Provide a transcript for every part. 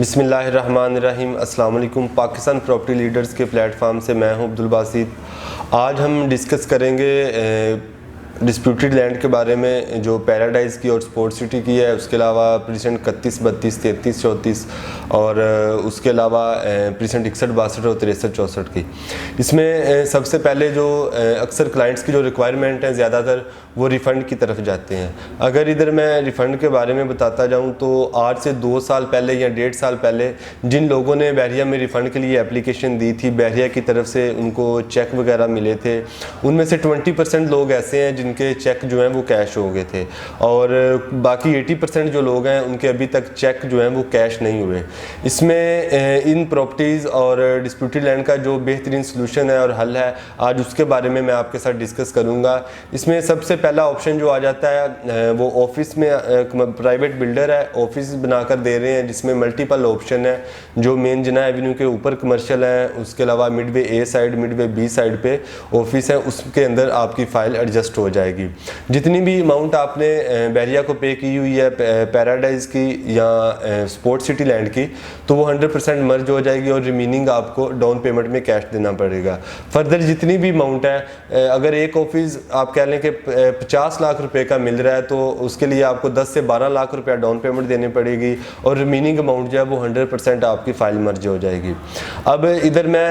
बिस्मिल्लाहिर्रहमानिर्रहीम। अस्सलाम वालेकुम। पाकिस्तान प्रॉपर्टी लीडर्स के प्लेटफार्म से मैं हूं अब्दुल बासित। आज हम डिस्कस करेंगे डिस्प्यूटेड लैंड के बारे में, जो पैराडाइज़ की और स्पोर्ट सिटी की है। उसके अलावा प्रीसेंट 31, 32, 33, 34 और उसके अलावा प्रीसेंट 61, 62 और 63, 64 की। इसमें सबसे पहले जो अक्सर क्लाइंट्स की जो रिक्वायरमेंट है ज़्यादातर वो रिफ़ंड की तरफ जाते हैं। अगर इधर मैं रिफ़ंड के बारे में बताता जाऊँ तो आज से 2 साल पहले या 1.5 साल पहले जिन लोगों ने बहरिया में रिफ़ंड के लिए एप्लीकेशन दी थी, बहरिया की तरफ से उनको चेक वगैरह मिले थे, उनमें से 20% लोग ऐसे हैं जिनके चेक जो हैं वो कैश हो गए थे और बाकी 80% जो लोग हैं उनके अभी तक चेक जो हैं वो कैश नहीं हुए। इसमें इन प्रॉपर्टीज़ और डिस्प्यूटेड लैंड का जो बेहतरीन सोल्यूशन है और हल है, आज उसके बारे में मैं आपके साथ डिस्कस करूँगा। इसमें सबसे पहला ऑप्शन जो आ जाता है वो ऑफिस में प्राइवेट बिल्डर है, ऑफिस बनाकर दे रहे हैं जिसमें मल्टीपल ऑप्शन है। जो मेन जिना एवेन्यू के ऊपर कमर्शियल है, उसके अलावा मिडवे ए साइड, मिडवे बी साइड पे ऑफिस है, उसके अंदर आपकी फ़ाइल एडजस्ट हो जाएगी। जितनी भी अमाउंट आपने बहरिया को पे की हुई है पैराडाइज़ की या स्पोर्ट सिटी लैंड की, तो वो 100% मर्ज हो जाएगी और रिमेनिंग आपको डाउन पेमेंट में कैश देना पड़ेगा। फर्दर जितनी भी अमाउंट है, अगर एक ऑफिस आप कह लें कि 50 लाख रुपए का मिल रहा है तो उसके लिए आपको 10 से 12 लाख रुपया डाउन पेमेंट देनी पड़ेगी और रिमेनिंग अमाउंट जो है वो 100% आपकी फ़ाइल मर्ज हो जाएगी। अब इधर मैं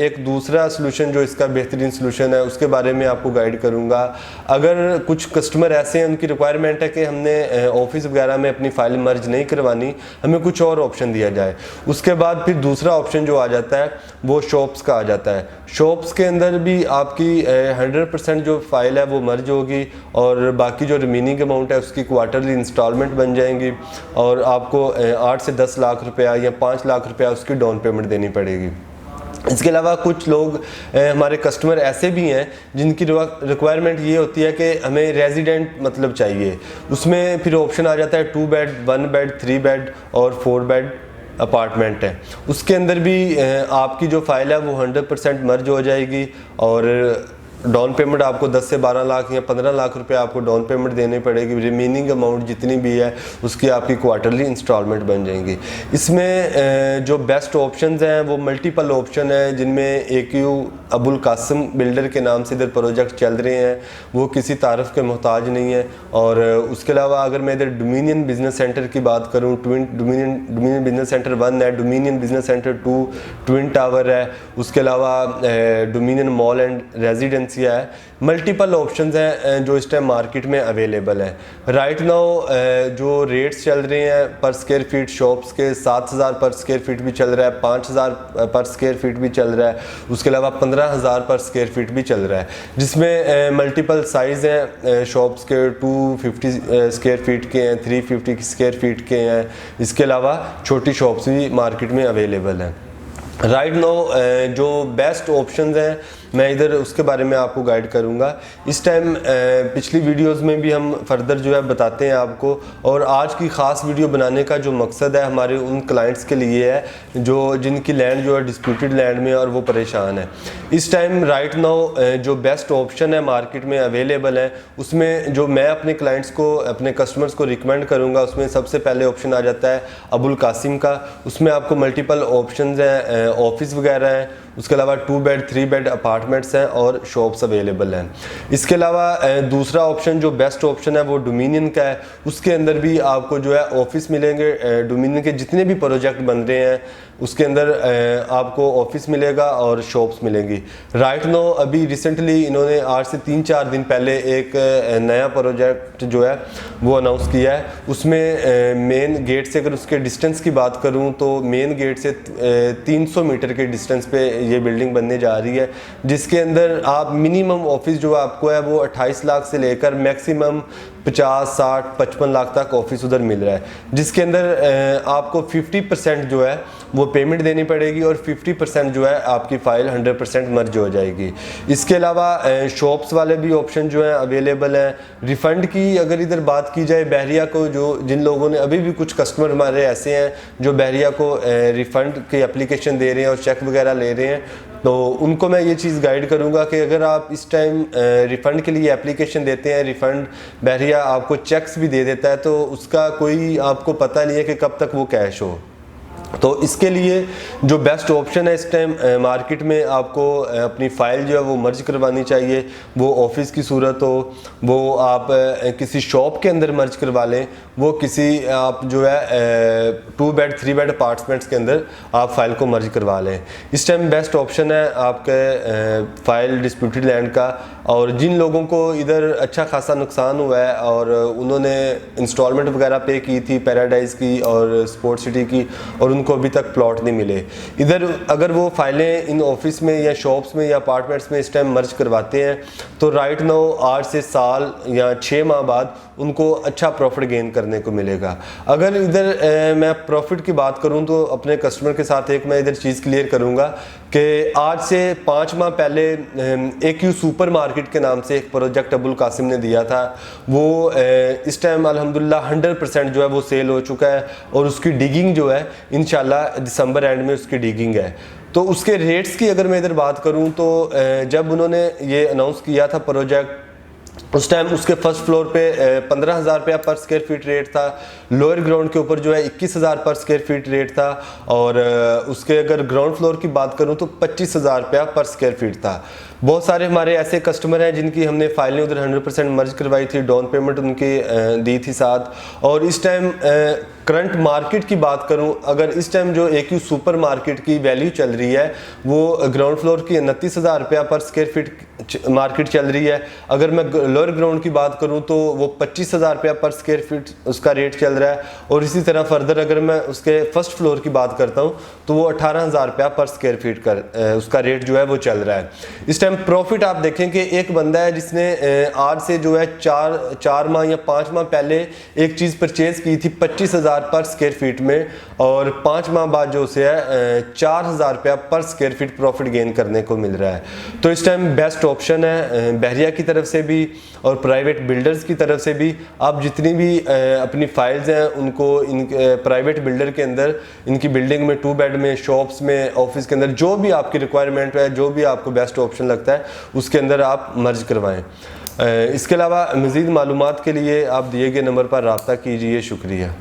एक दूसरा सलूशन जो इसका बेहतरीन सलूशन है उसके बारे में आपको गाइड करूँगा। अगर कुछ कस्टमर ऐसे हैं उनकी रिक्वायरमेंट है कि हमने ऑफिस वगैरह में अपनी फ़ाइल मर्ज नहीं करवानी, हमें कुछ और ऑप्शन दिया जाए। उसके बाद फिर दूसरा ऑप्शन जो आ जाता है वो शॉप्स का आ जाता है। शॉप्स के अंदर भी आपकी 100% जो फाइल है वो मर्ज होगी और बाकी जो रिमेनिंग अमाउंट है उसकी क्वार्टरली इंस्टॉलमेंट बन जाएंगी और आपको 8 से 10 लाख रुपया या 5 लाख रुपया उसकी डाउन पेमेंट देनी पड़ेगी। इसके अलावा कुछ लोग हमारे कस्टमर ऐसे भी हैं जिनकी रिक्वायरमेंट ये होती है कि हमें रेजिडेंट मतलब चाहिए। उसमें फिर ऑप्शन आ जाता है 2 बेड, 1 बेड, 3 बेड और 4 बेड अपार्टमेंट है। उसके अंदर भी आपकी जो फाइल है वो 100% मर्ज हो जाएगी और डाउन पेमेंट आपको 10 से 12 लाख या 15 लाख रुपए आपको डाउन पेमेंट देनी पड़ेगी। रिमेनिंग अमाउंट जितनी भी है उसकी आपकी क्वार्टरली इंस्टॉलमेंट बन जाएंगी। इसमें जो बेस्ट ऑप्शंस हैं वो मल्टीपल ऑप्शन है, जिनमें AQ अबुल कासिम बिल्डर के नाम से इधर प्रोजेक्ट चल रहे हैं, वो किसी तारफ़ के मोहताज नहीं है। और उसके अलावा अगर मैं इधर डोमिनियन बिजनेस सेंटर की बात करूँ, डोमिनियन बिजनेस सेंटर 1 है, dominion business centre 2 twin tower है, उसके अलावा डोमिनियन मॉल एंड रेजिडेंस है। मल्टीपल ऑप्शंस हैं जो इस टाइम मार्केट में अवेलेबल है। राइट नाउ जो रेट्स चल रहे हैं पर स्क्वायर फीट शॉप्स के 7,000 पर स्क्वायर फीट भी चल रहा है, 5,000 पर स्क्वायर फीट भी चल रहा है, उसके अलावा 15,000 पर स्क्वायर फीट भी चल रहा है, जिसमें मल्टीपल साइज़ हैं शॉप्स के। 250 स्क्वायर फीट के हैं, 350 स्क्वायर फीट के हैं, इसके अलावा छोटी शॉप्स भी मार्केट में अवेलेबल हैं। राइट नाउ जो बेस्ट ऑप्शंस हैं मैं इधर उसके बारे में आपको गाइड करूंगा। इस टाइम पिछली वीडियोस में भी हम फर्दर जो है बताते हैं आपको, और आज की ख़ास वीडियो बनाने का जो मकसद है हमारे उन क्लाइंट्स के लिए है जो जिनकी लैंड जो है डिस्प्यूटेड लैंड में और वो परेशान है। इस टाइम राइट नाउ जो बेस्ट ऑप्शन है मार्केट में अवेलेबल है, उसमें जो मैं अपने क्लाइंट्स को, अपने कस्टमर्स को रिकमेंड करूँगा, उसमें सबसे पहले ऑप्शन आ जाता है अबुल कासिम का। उसमें आपको मल्टीपल ऑप्शन हैं, ऑफिस वगैरह हैं, उसके अलावा 2 बेड, 3 बेड अपार्टमेंट्स हैं और शॉप्स अवेलेबल हैं। इसके अलावा दूसरा ऑप्शन जो बेस्ट ऑप्शन है वो डोमिनियन का है। उसके अंदर भी आपको जो है ऑफिस मिलेंगे। डोमिनियन के जितने भी प्रोजेक्ट बन रहे हैं उसके अंदर आपको ऑफिस मिलेगा और शॉप्स मिलेंगी। राइट नाउ अभी रिसेंटली इन्होंने आज से 3-4 दिन पहले एक नया प्रोजेक्ट जो है वो अनाउंस किया है। उसमें मेन गेट से अगर उसके डिस्टेंस की बात करूं तो मेन गेट से 300 मीटर के डिस्टेंस पे ये बिल्डिंग बनने जा रही है, जिसके अंदर आप मिनिमम ऑफिस जो आपको है वो 28 लाख से लेकर मैक्सिमम 50, 60, 55 लाख तक ऑफिस उधर मिल रहा है, जिसके अंदर आपको 50% जो है वो पेमेंट देनी पड़ेगी और 50% जो है आपकी फ़ाइल 100% मर्ज हो जाएगी। इसके अलावा शॉप्स वाले भी ऑप्शन जो हैं अवेलेबल हैं। रिफ़ंड की अगर इधर बात की जाए बहरिया को, जो जिन लोगों ने अभी भी कुछ कस्टमर हमारे ऐसे हैं जो बहरिया को रिफ़ंड की एप्लीकेशन दे रहे हैं और चेक वगैरह ले रहे हैं, तो उनको मैं ये चीज़ गाइड करूँगा कि अगर आप इस टाइम रिफ़ंड के लिए एप्लीकेशन देते हैं, रिफ़ंड बहरिया आपको चेक्स भी दे देता है, तो उसका कोई आपको पता नहीं है कि कब तक वो कैश हो। तो इसके लिए जो बेस्ट ऑप्शन है इस टाइम मार्केट में, आपको अपनी फ़ाइल जो है वो मर्ज करवानी चाहिए। वो ऑफिस की सूरत हो, वो आप किसी शॉप के अंदर मर्ज करवा लें, वो किसी आप जो है 2 बेड 3 बेड अपार्टमेंट्स के अंदर आप फ़ाइल को मर्ज करवा लें। इस टाइम बेस्ट ऑप्शन है आपके फ़ाइल डिस्प्यूटेड लैंड का। और जिन लोगों को इधर अच्छा खासा नुकसान हुआ है और उन्होंने इंस्टॉलमेंट वगैरह पे की थी पैराडाइज़ की और स्पोर्ट सिटी की, और उनको अभी तक प्लॉट नहीं मिले इधर, अगर वो फाइलें इन ऑफिस में या शॉप्स में या अपार्टमेंट्स में इस टाइम मर्ज करवाते हैं तो राइट नाउ 8 से साल या 6 माह बाद उनको अच्छा प्रॉफिट गेन करने को मिलेगा। अगर इधर मैं प्रॉफिट की बात करूं तो अपने कस्टमर के साथ एक मैं इधर चीज़ क्लियर करूंगा कि आज से 5 माह पहले AQ सुपर मार्केट के नाम से एक प्रोजेक्ट अबुल कासिम ने दिया था। वो इस टाइम अल्हम्दुलिल्लाह 100% जो है वो सेल हो चुका है और उसकी डिगिंग जो है इंशाल्लाह दिसंबर एंड में उसकी डिगिंग है। तो उसके रेट्स की अगर मैं इधर बात करूं तो जब उन्होंने ये अनाउंस किया था प्रोजेक्ट, उस टाइम उसके फर्स्ट फ्लोर पे 15,000 रुपया पर स्क्वायर फीट रेट था, लोअर ग्राउंड के ऊपर जो है 21,000 पर स्क्वायर फीट रेट था, और उसके अगर ग्राउंड फ्लोर की बात करूं तो 25,000 रुपया पर स्क्वायर फीट था। बहुत सारे हमारे ऐसे कस्टमर हैं जिनकी हमने फाइलें उधर 100% मर्ज करवाई थी, डाउन पेमेंट उनकी दी थी साथ। और इस टाइम करंट मार्केट की बात करूं, अगर इस टाइम जो AQ सुपर मार्केट की वैल्यू चल रही है वो ग्राउंड फ्लोर की 29,000 रुपया पर स्क्वायर फीट मार्केट चल रही है। अगर मैं लोअर ग्राउंड की बात करूं तो वो 25,000 रुपया पर स्क्वायर फीट उसका रेट चल रहा है। और इसी तरह फर्दर अगर मैं उसके फर्स्ट फ्लोर की बात करता हूं तो वो 18,000 रुपया पर स्क्वायर फीट का उसका रेट जो है वो चल रहा है। इस टाइम प्रॉफिट आप देखें कि एक बंदा है जिसने आज से जो है 4 माह या 5 माह पहले एक चीज़ परचेज की थी 25,000 पर स्क्वायर फीट में, और 5 माह बाद जो उसे है 4,000 रुपया पर स्क्वायर फीट प्रॉफिट गेन करने को मिल रहा है। तो इस टाइम बेस्ट ऑप्शन है बहरिया की तरफ से भी और प्राइवेट बिल्डर्स की तरफ से भी। आप जितनी भी अपनी फाइल्स हैं उनको इन प्राइवेट बिल्डर के अंदर इनकी बिल्डिंग में 2 बेड में, शॉप्स में, ऑफिस के अंदर जो भी आपकी रिक्वायरमेंट है, जो भी आपको बेस्ट ऑप्शन लगता है उसके अंदर आप मर्ज करवाएं। इसके अलावा मज़ीद मालूमात के लिए आप दिए गए नंबर पर रब्ता कीजिए। शुक्रिया।